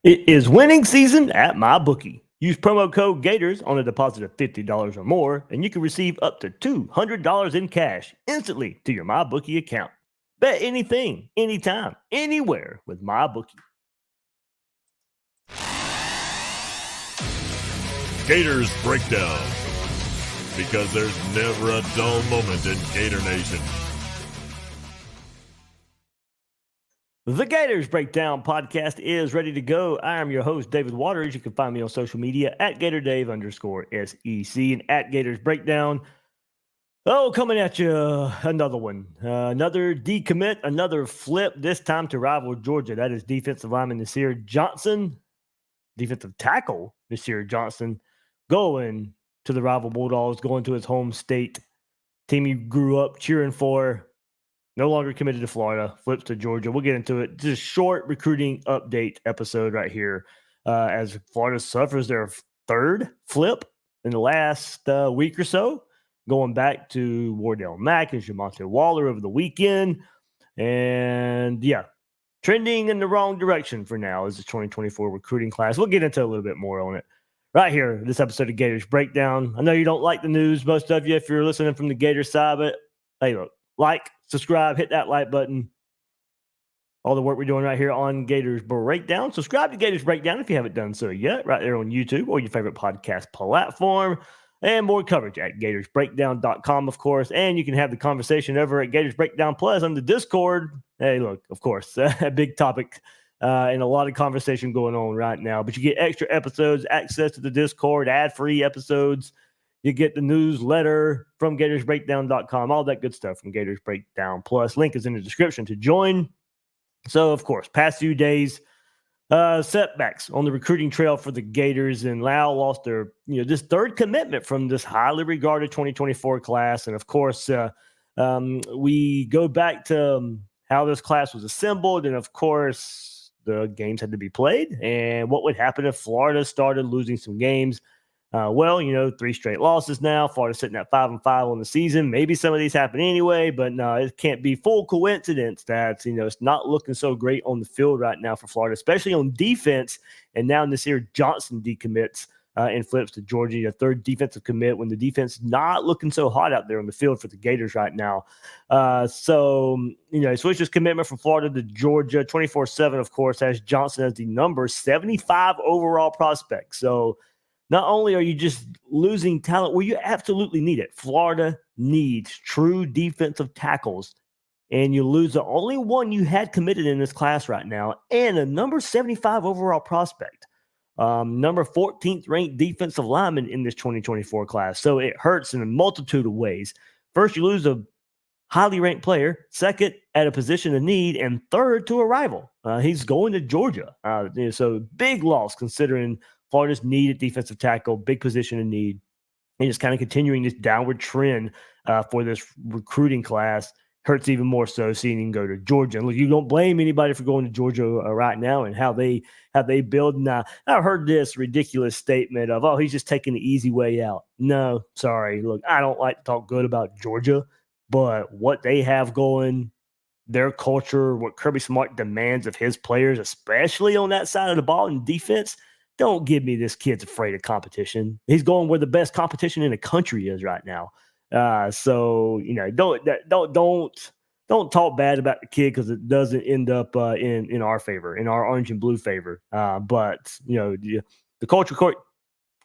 It is winning season at MyBookie. Use promo code Gators on a deposit of $50 or more, and you can receive up to $200 in cash instantly to your MyBookie account. Bet anything, anytime, anywhere with MyBookie. Gators Breakdown, because there's never a dull moment in Gator Nation. The Gators Breakdown podcast is ready to go. I am your host, David Waters. You can find me on social media at GatorDave_SEC and at Gators Breakdown. Oh, coming at you, another one. Another decommit, another flip, this time to rival Georgia. That is defensive lineman Nasir Johnson, defensive tackle Nasir Johnson, going to the rival Bulldogs, going to his home state, team he grew up cheering for. No longer committed to Florida, flips to Georgia. We'll get into it. Just a short recruiting update episode right here as Florida suffers their third flip in the last week or so, going back to Wardell Mack and Jamonte Waller over the weekend. And yeah, trending in the wrong direction for now is the 2024 recruiting class. We'll get into a little bit more on it right here, this episode of Gators Breakdown. I know you don't like the news, most of you, if you're listening from the Gators side, but hey, look, like, subscribe, hit that like button. All the work we're doing right here on Gators Breakdown. Subscribe to Gators Breakdown if you haven't done so yet, right there on YouTube or your favorite podcast platform. And more coverage at gatorsbreakdown.com, of course. And you can have the conversation over at Gators Breakdown Plus on the Discord. Hey, look, of course, a big topic and a lot of conversation going on right now. But you get extra episodes, access to the Discord, ad-free episodes. You get the newsletter from gatorsbreakdown.com, all that good stuff from Gators Breakdown Plus. Link is in the description to join. So, of course, past few days, setbacks on the recruiting trail for the Gators, and Lau lost their, this third commitment from this highly regarded 2024 class. And, of course, we go back to how this class was assembled, and, of course, the games had to be played, and what would happen if Florida started losing some games. 3 straight losses now. Florida sitting at 5-5 on the season. Maybe some of these happen anyway, but no, it can't be full coincidence that, it's not looking so great on the field right now for Florida, especially on defense. And now Nasir Johnson decommits and flips to Georgia, a third defensive commit when the defense is not looking so hot out there on the field for the Gators right now. Switches commitment from Florida to Georgia. 24/7, of course, has Johnson as the number 75 overall prospect. So, not only are you just losing talent, well, you absolutely need it. Florida needs true defensive tackles, and you lose the only one you had committed in this class right now, and a number 75 overall prospect, number 14th ranked defensive lineman in this 2024 class. So it hurts in a multitude of ways. First, you lose a highly ranked player. Second, at a position of need, and third, to a rival. He's going to Georgia. So big loss considering Florida's need at defensive tackle, big position of need, and just kind of continuing this downward trend for this recruiting class. Hurts even more so seeing him go to Georgia. And look, you don't blame anybody for going to Georgia right now and how they build. Now, I've heard this ridiculous statement of, oh, he's just taking the easy way out. No, sorry. Look, I don't like to talk good about Georgia, but what they have going, their culture, what Kirby Smart demands of his players, especially on that side of the ball in defense, don't give me this kid's afraid of competition. He's going where the best competition in the country is right now. Don't talk bad about the kid because it doesn't end up in our favor, in our orange and blue favor. But the culture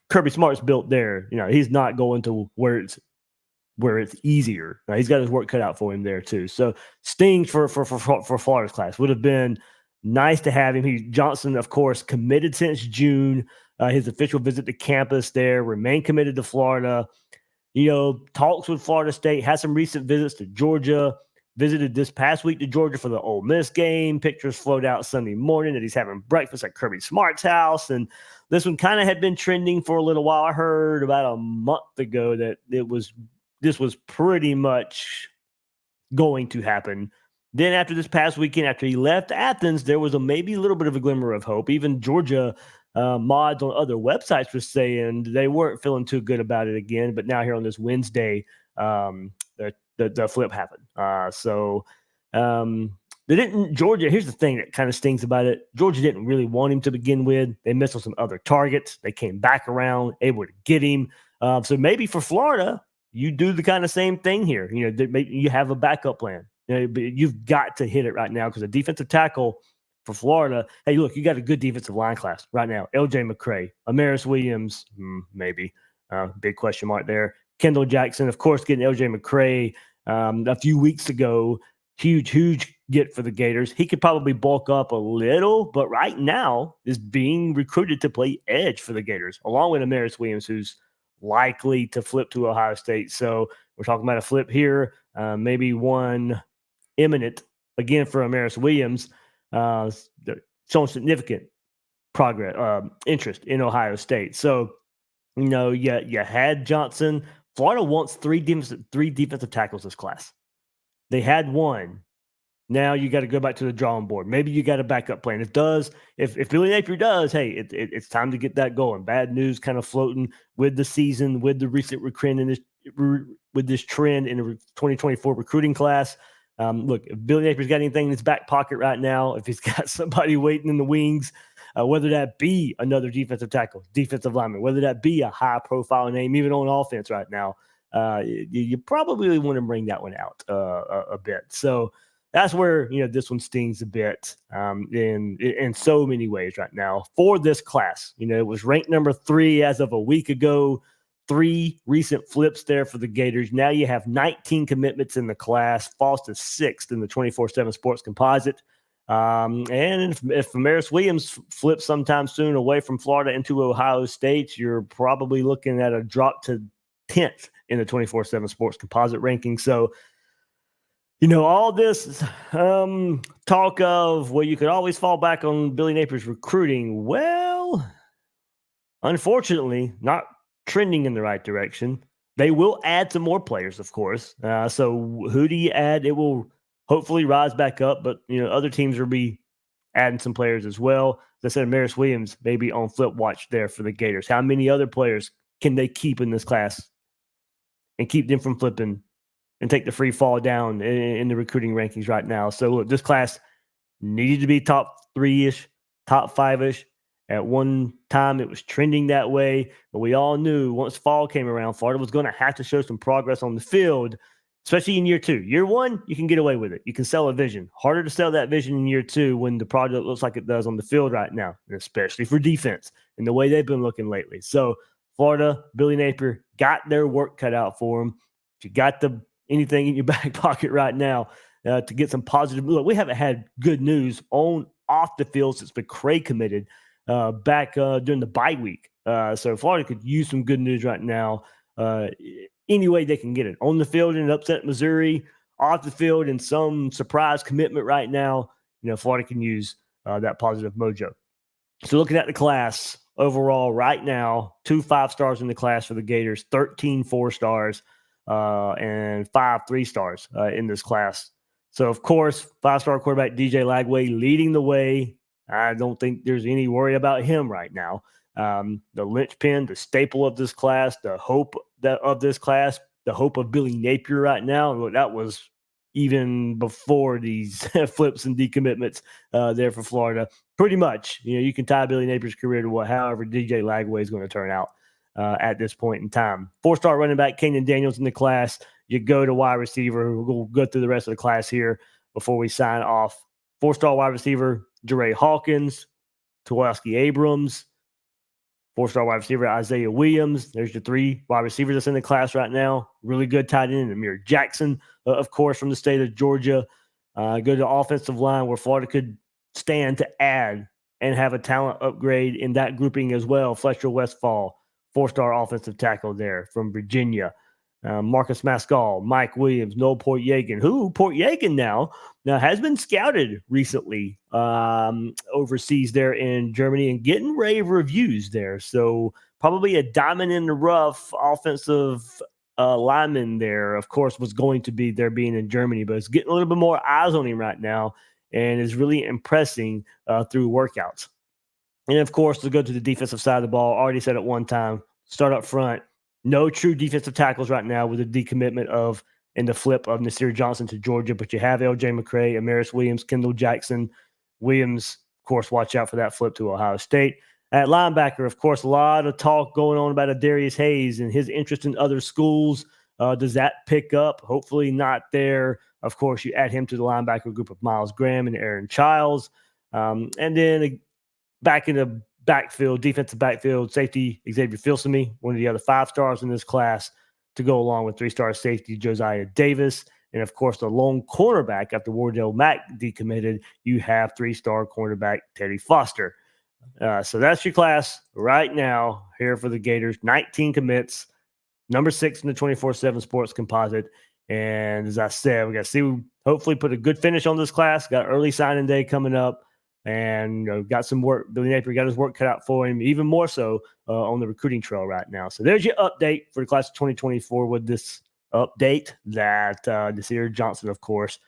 Kirby Smart's built there. He's not going to where it's easier. He's got his work cut out for him there too. So stings for Florida's class. Would have been nice to have him. Johnson, of course, committed since June. His official visit to campus there, remained committed to Florida. Talks with Florida State, had some recent visits to Georgia, visited this past week to Georgia for the Ole Miss game. Pictures float out Sunday morning that he's having breakfast at Kirby Smart's house. And this one kind of had been trending for a little while. I heard about a month ago that this was pretty much going to happen. Then after this past weekend, after he left Athens, there was maybe a little bit of a glimmer of hope. Even Georgia mods on other websites were saying they weren't feeling too good about it again. But now here on this Wednesday, the flip happened. They didn't. Georgia. Here's the thing that kind of stings about it. Georgia didn't really want him to begin with. They missed on some other targets. They came back around, able to get him. So maybe for Florida, you do the kind of same thing here. Maybe you have a backup plan. But you've got to hit it right now because a defensive tackle for Florida. Hey, look, you got a good defensive line class right now. L.J. McCray, Amaris Williams, maybe. Big question mark there. Kendall Jackson, of course, getting L.J. McCray a few weeks ago. Huge get for the Gators. He could probably bulk up a little, but right now is being recruited to play edge for the Gators, along with Amaris Williams, who's likely to flip to Ohio State. So we're talking about a flip here, maybe one imminent again for Amaris Williams, showing significant progress, interest in Ohio State. So, you had Johnson. Florida wants three defensive tackles this class. They had one. Now you got to go back to the drawing board. Maybe you got a backup plan. If Billy Napier does, hey, it's time to get that going. Bad news kind of floating with the season, with the recent trend in the 2024 recruiting class. Look, if Billy Napier's got anything in his back pocket right now, if he's got somebody waiting in the wings, whether that be another defensive tackle, defensive lineman, whether that be a high-profile name, even on offense right now, you probably want to bring that one out a bit. So that's where this one stings a bit in so many ways right now for this class. It was ranked number 3 as of a week ago. 3 recent flips there for the Gators. Now you have 19 commitments in the class, falls to 6th in the 24/7 Sports Composite. And if Amaris Williams flips sometime soon away from Florida into Ohio State, you're probably looking at a drop to 10th in the 24/7 Sports Composite ranking. So, all this talk of, well, you could always fall back on Billy Napier's recruiting. Well, unfortunately, not trending in the right direction. They will add some more players, of course. So who do you add? It will hopefully rise back up, but other teams will be adding some players as well. As I said, Amaris Williams may be on flip watch there for the Gators. How many other players can they keep in this class and keep them from flipping and take the free fall down in the recruiting rankings right now? So look, this class needed to be top 3-ish, top 5-ish. At one time, it was trending that way, but we all knew once fall came around, Florida was going to have to show some progress on the field, especially in year 2. Year 1, you can get away with it. You can sell a vision. Harder to sell that vision in year 2 when the project looks like it does on the field right now, and especially for defense and the way they've been looking lately. So Florida, Billy Napier got their work cut out for them. If you got anything in your back pocket right now to get some positive, look, we haven't had good news off the field since McCray committed back during the bye week. So Florida could use some good news right now any way they can get it. On the field in an upset Missouri, off the field in some surprise commitment right now, Florida can use that positive mojo. So looking at the class overall right now, 2 5-stars in the class for the Gators, 13 4-stars, and 5 3-stars in this class. So, of course, 5-star quarterback DJ Lagway leading the way. I don't think there's any worry about him right now. The linchpin, the staple of this class, the hope of this class, the hope of Billy Napier right now. That was even before these flips and decommitments there for Florida. Pretty much, you can tie Billy Napier's career to however DJ Lagway is going to turn out at this point in time. 4-star running back Keenan Daniels in the class. You go to wide receiver. We'll go through the rest of the class here before we sign off. 4-star wide receiver Jeray Hawkins, Tuwalski Abrams. 4-star wide receiver Isaiah Williams. There's your 3 wide receivers that's in the class right now. Really good tight end Nir Johnson, of course, from the state of Georgia. Go to the offensive line where Florida could stand to add and have a talent upgrade in that grouping as well. Fletcher Westfall, 4-star offensive tackle there from Virginia. Marcus Maskell, Mike Williams, Noel Port-Yagan, who Port-Yagan now has been scouted recently overseas there in Germany and getting rave reviews there. So probably a diamond in the rough offensive lineman there, of course, was going to be there being in Germany, but it's getting a little bit more eyes on him right now and is really impressing through workouts. And, of course, to go to the defensive side of the ball, already said at one time, start up front. No true defensive tackles right now with the decommitment of in the flip of Nasir Johnson to Georgia, but you have L.J. McCray, Amaris Williams, Kendall Jackson. Williams, of course, watch out for that flip to Ohio State. At linebacker, of course, a lot of talk going on about Darius Hayes and his interest in other schools. Does that pick up? Hopefully not there. Of course, you add him to the linebacker group of Miles Graham and Aaron Childs. And then back in the backfield, defensive backfield, safety Xavier Filsaime, one of the other 5 stars in this class, to go along with 3-star safety Josiah Davis. And, of course, the lone cornerback after Wardell Mack decommitted, you have 3-star cornerback Teddy Foster. So that's your class right now here for the Gators. 19 commits, number 6 in the 24/7 Sports Composite. And as I said, we got to see, hopefully put a good finish on this class. Got early signing day coming up, and got some work. Billy Napier got his work cut out for him, even more so on the recruiting trail right now. So there's your update for the class of 2024 with this update that Nasir Johnson, of course,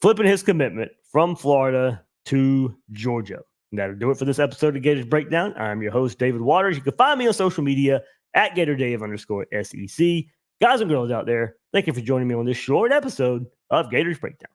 flipping his commitment from Florida to Georgia. And that'll do it for this episode of Gators Breakdown. I'm your host, David Waters. You can find me on social media at GatorDave_SEC. Guys and girls out there, thank you for joining me on this short episode of Gators Breakdown.